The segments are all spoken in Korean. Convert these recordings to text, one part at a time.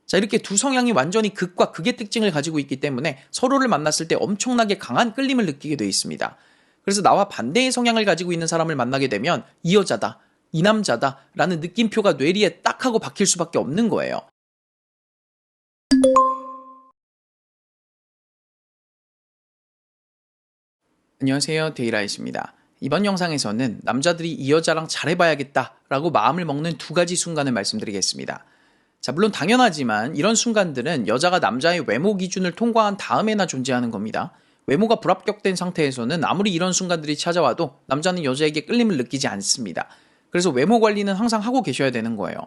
자, 이렇게 두 성향이 완전히 극과 극의 특징을 가지고 있기 때문에 서로를 만났을 때 엄청나게 강한 끌림을 느끼게 돼 있습니다. 그래서 나와 반대의 성향을 가지고 있는 사람을 만나게 되면 이 여자다, 이 남자다 라는 느낌표가 뇌리에 딱 하고 박힐 수밖에 없는 거예요. 안녕하세요, 데이라이스입니다. 이번 영상에서는 남자들이 이 여자랑 잘해봐야겠다 라고 마음을 먹는 두 가지 순간을 말씀드리겠습니다. 자, 물론 당연하지만 이런 순간들은 여자가 남자의 외모 기준을 통과한 다음에나 존재하는 겁니다. 외모가 불합격된 상태에서는 아무리 이런 순간들이 찾아와도 남자는 여자에게 끌림을 느끼지 않습니다. 그래서 외모 관리는 항상 하고 계셔야 되는 거예요.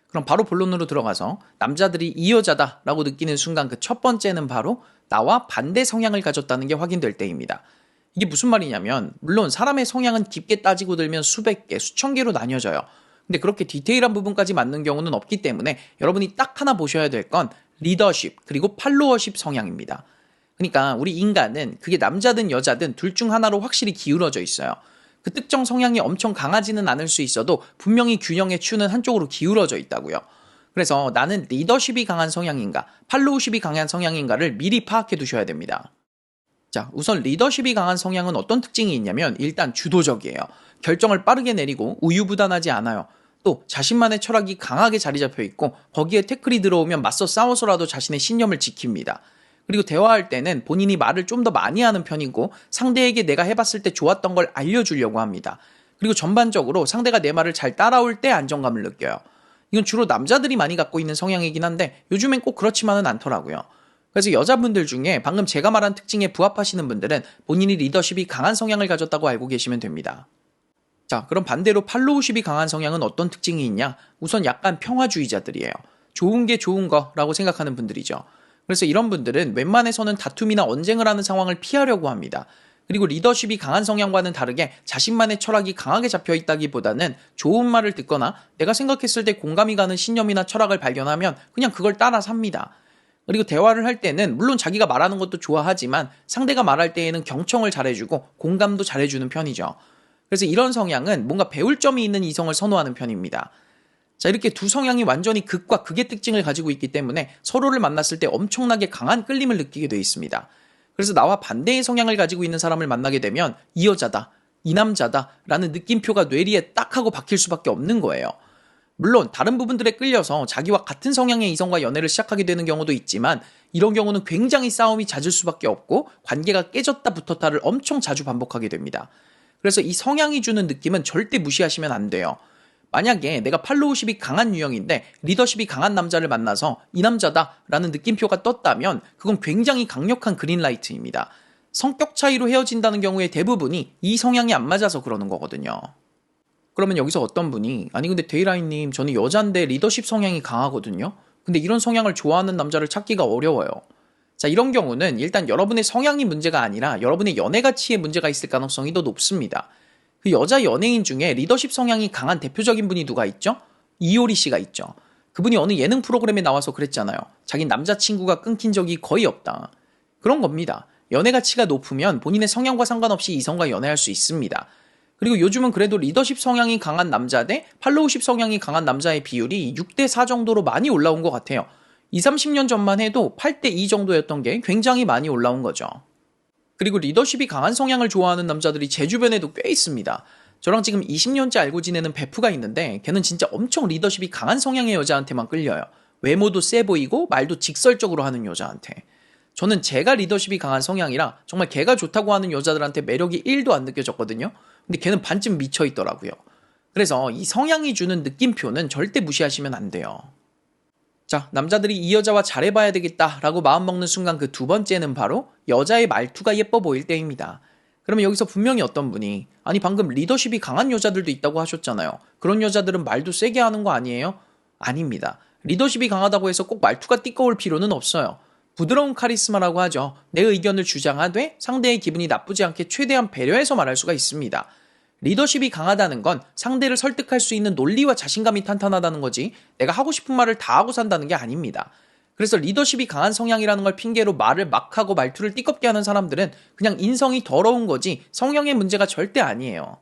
그럼 바로 본론으로 들어가서 남자들이 이 여자다 라고 느끼는 순간 그 첫 번째는 바로 나와 반대 성향을 가졌다는 게 확인될 때입니다. 이게 무슨 말이냐면 물론 사람의 성향은 깊게 따지고 들면 수백 개, 수천 개로 나뉘어져요. 근데 그렇게 디테일한 부분까지 맞는 경우는 없기 때문에 여러분이 딱 하나 보셔야 될 건 리더십 그리고 팔로워십 성향입니다. 그러니까 우리 인간은 그게 남자든 여자든 둘 중 하나로 확실히 기울어져 있어요. 그 특정 성향이 엄청 강하지는 않을 수 있어도 분명히 균형에 추는 한쪽으로 기울어져 있다고요. 그래서 나는 리더십이 강한 성향인가, 팔로우십이 강한 성향인가를 미리 파악해 두셔야 됩니다. 자, 우선 리더십이 강한 성향은 어떤 특징이 있냐면 일단 주도적이에요. 결정을 빠르게 내리고 우유부단하지 않아요. 또 자신만의 철학이 강하게 자리 잡혀 있고 거기에 태클이 들어오면 맞서 싸워서라도 자신의 신념을 지킵니다. 그리고 대화할 때는 본인이 말을 좀 더 많이 하는 편이고 상대에게 내가 해봤을 때 좋았던 걸 알려주려고 합니다. 그리고 전반적으로 상대가 내 말을 잘 따라올 때 안정감을 느껴요. 이건 주로 남자들이 많이 갖고 있는 성향이긴 한데 요즘엔 꼭 그렇지만은 않더라고요. 그래서 여자분들 중에 방금 제가 말한 특징에 부합하시는 분들은 본인이 리더십이 강한 성향을 가졌다고 알고 계시면 됩니다. 자, 그럼 반대로 팔로우십이 강한 성향은 어떤 특징이 있냐? 우선 약간 평화주의자들이에요. 좋은 게 좋은 거라고 생각하는 분들이죠. 그래서 이런 분들은 웬만해서는 다툼이나 언쟁을 하는 상황을 피하려고 합니다. 그리고 리더십이 강한 성향과는 다르게 자신만의 철학이 강하게 잡혀 있다기보다는 좋은 말을 듣거나 내가 생각했을 때 공감이 가는 신념이나 철학을 발견하면 그냥 그걸 따라 삽니다. 그리고 대화를 할 때는 물론 자기가 말하는 것도 좋아하지만 상대가 말할 때에는 경청을 잘해주고 공감도 잘해주는 편이죠. 그래서 이런 성향은 뭔가 배울 점이 있는 이성을 선호하는 편입니다. 자, 이렇게 두 성향이 완전히 극과 극의 특징을 가지고 있기 때문에 서로를 만났을 때 엄청나게 강한 끌림을 느끼게 돼 있습니다. 그래서 나와 반대의 성향을 가지고 있는 사람을 만나게 되면 이 여자다, 이 남자다 라는 느낌표가 뇌리에 딱 하고 박힐 수밖에 없는 거예요. 물론 다른 부분들에 끌려서 자기와 같은 성향의 이성과 연애를 시작하게 되는 경우도 있지만 이런 경우는 굉장히 싸움이 잦을 수밖에 없고 관계가 깨졌다 붙었다를 엄청 자주 반복하게 됩니다. 그래서 이 성향이 주는 느낌은 절대 무시하시면 안 돼요. 만약에 내가 팔로우십이 강한 유형인데 리더십이 강한 남자를 만나서 이 남자다 라는 느낌표가 떴다면 그건 굉장히 강력한 그린라이트입니다. 성격 차이로 헤어진다는 경우에 대부분이 이 성향이 안 맞아서 그러는 거거든요. 그러면 여기서 어떤 분이 아니 근데 데이라인님 저는 여잔데 리더십 성향이 강하거든요. 근데 이런 성향을 좋아하는 남자를 찾기가 어려워요. 자, 이런 경우는 일단 여러분의 성향이 문제가 아니라 여러분의 연애 가치에 문제가 있을 가능성이 더 높습니다. 그 여자 연예인 중에 리더십 성향이 강한 대표적인 분이 누가 있죠? 이효리 씨가 있죠. 그분이 어느 예능 프로그램에 나와서 그랬잖아요. 자기 남자친구가 끊긴 적이 거의 없다. 그런 겁니다. 연애 가치가 높으면 본인의 성향과 상관없이 이성과 연애할 수 있습니다. 그리고 요즘은 그래도 리더십 성향이 강한 남자 대 팔로우십 성향이 강한 남자의 비율이 6대4 정도로 많이 올라온 것 같아요. 20, 30년 전만 해도 8대2 정도였던 게 굉장히 많이 올라온 거죠. 그리고 리더십이 강한 성향을 좋아하는 남자들이 제 주변에도 꽤 있습니다. 저랑 지금 20년째 알고 지내는 베프가 있는데 걔는 진짜 엄청 리더십이 강한 성향의 여자한테만 끌려요. 외모도 세 보이고 말도 직설적으로 하는 여자한테. 저는 제가 리더십이 강한 성향이라 정말 걔가 좋다고 하는 여자들한테 매력이 1도 안 느껴졌거든요. 근데 걔는 반쯤 미쳐 있더라고요. 그래서 이 성향이 주는 느낌표는 절대 무시하시면 안 돼요. 자, 남자들이 이 여자와 잘해봐야 되겠다라고 마음먹는 순간 그 두 번째는 바로 여자의 말투가 예뻐 보일 때입니다. 그러면 여기서 분명히 어떤 분이 아니 방금 리더십이 강한 여자들도 있다고 하셨잖아요. 그런 여자들은 말도 세게 하는 거 아니에요? 아닙니다. 리더십이 강하다고 해서 꼭 말투가 띠꺼울 필요는 없어요. 부드러운 카리스마라고 하죠. 내 의견을 주장하되 상대의 기분이 나쁘지 않게 최대한 배려해서 말할 수가 있습니다. 리더십이 강하다는 건 상대를 설득할 수 있는 논리와 자신감이 탄탄하다는 거지 내가 하고 싶은 말을 다 하고 산다는 게 아닙니다. 그래서 리더십이 강한 성향이라는 걸 핑계로 말을 막 하고 말투를 띠껍게 하는 사람들은 그냥 인성이 더러운 거지 성향의 문제가 절대 아니에요.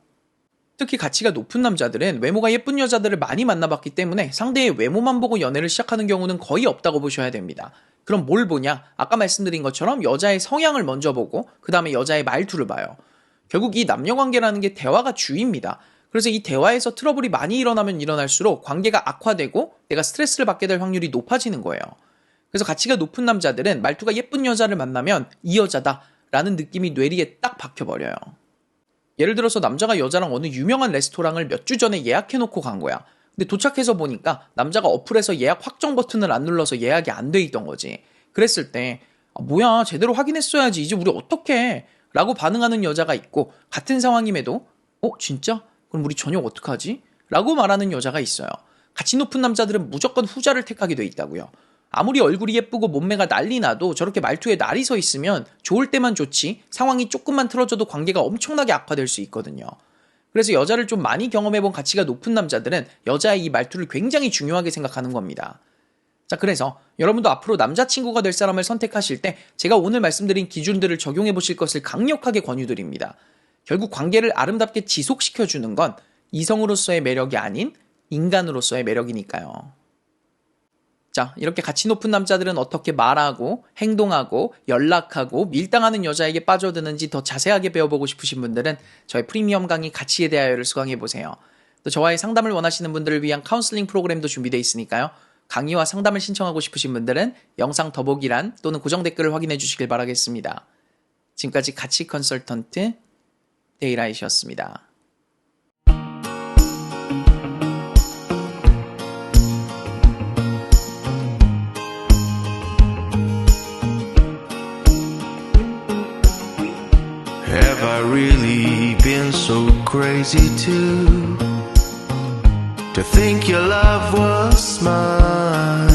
특히 가치가 높은 남자들은 외모가 예쁜 여자들을 많이 만나봤기 때문에 상대의 외모만 보고 연애를 시작하는 경우는 거의 없다고 보셔야 됩니다. 그럼 뭘 보냐? 아까 말씀드린 것처럼 여자의 성향을 먼저 보고 그 다음에 여자의 말투를 봐요. 결국 이 남녀관계라는 게 대화가 주입니다. 그래서 이 대화에서 트러블이 많이 일어나면 일어날수록 관계가 악화되고 내가 스트레스를 받게 될 확률이 높아지는 거예요. 그래서 가치가 높은 남자들은 말투가 예쁜 여자를 만나면 이 여자다 라는 느낌이 뇌리에 딱 박혀버려요. 예를 들어서 남자가 여자랑 어느 유명한 레스토랑을 몇 주 전에 예약해놓고 간 거야. 근데 도착해서 보니까 남자가 어플에서 예약 확정 버튼을 안 눌러서 예약이 안 돼 있던 거지. 그랬을 때 뭐야 제대로 확인했어야지 이제 우리 어떡해 라고 반응하는 여자가 있고, 같은 상황임에도 진짜? 그럼 우리 저녁 어떡하지? 라고 말하는 여자가 있어요. 가치 높은 남자들은 무조건 후자를 택하게 돼 있다고요. 아무리 얼굴이 예쁘고 몸매가 난리 나도 저렇게 말투에 날이 서 있으면 좋을 때만 좋지 상황이 조금만 틀어져도 관계가 엄청나게 악화될 수 있거든요. 그래서 여자를 좀 많이 경험해본 가치가 높은 남자들은 여자의 이 말투를 굉장히 중요하게 생각하는 겁니다. 자, 그래서 여러분도 앞으로 남자친구가 될 사람을 선택하실 때 제가 오늘 말씀드린 기준들을 적용해 보실 것을 강력하게 권유드립니다. 결국 관계를 아름답게 지속시켜주는 건 이성으로서의 매력이 아닌 인간으로서의 매력이니까요. 자, 이렇게 가치 높은 남자들은 어떻게 말하고 행동하고 연락하고 밀당하는 여자에게 빠져드는지 더 자세하게 배워보고 싶으신 분들은 저의 프리미엄 강의 가치에 대하여를 수강해보세요. 또 저와의 상담을 원하시는 분들을 위한 카운슬링 프로그램도 준비되어 있으니까요. 강의와 상담을 신청하고 싶으신 분들은 영상 더보기란 또는 고정 댓글을 확인해 주시길 바라겠습니다. 지금까지 가치 컨설턴트 데이라이시였습니다. Have I really been so crazy to think your love was mine?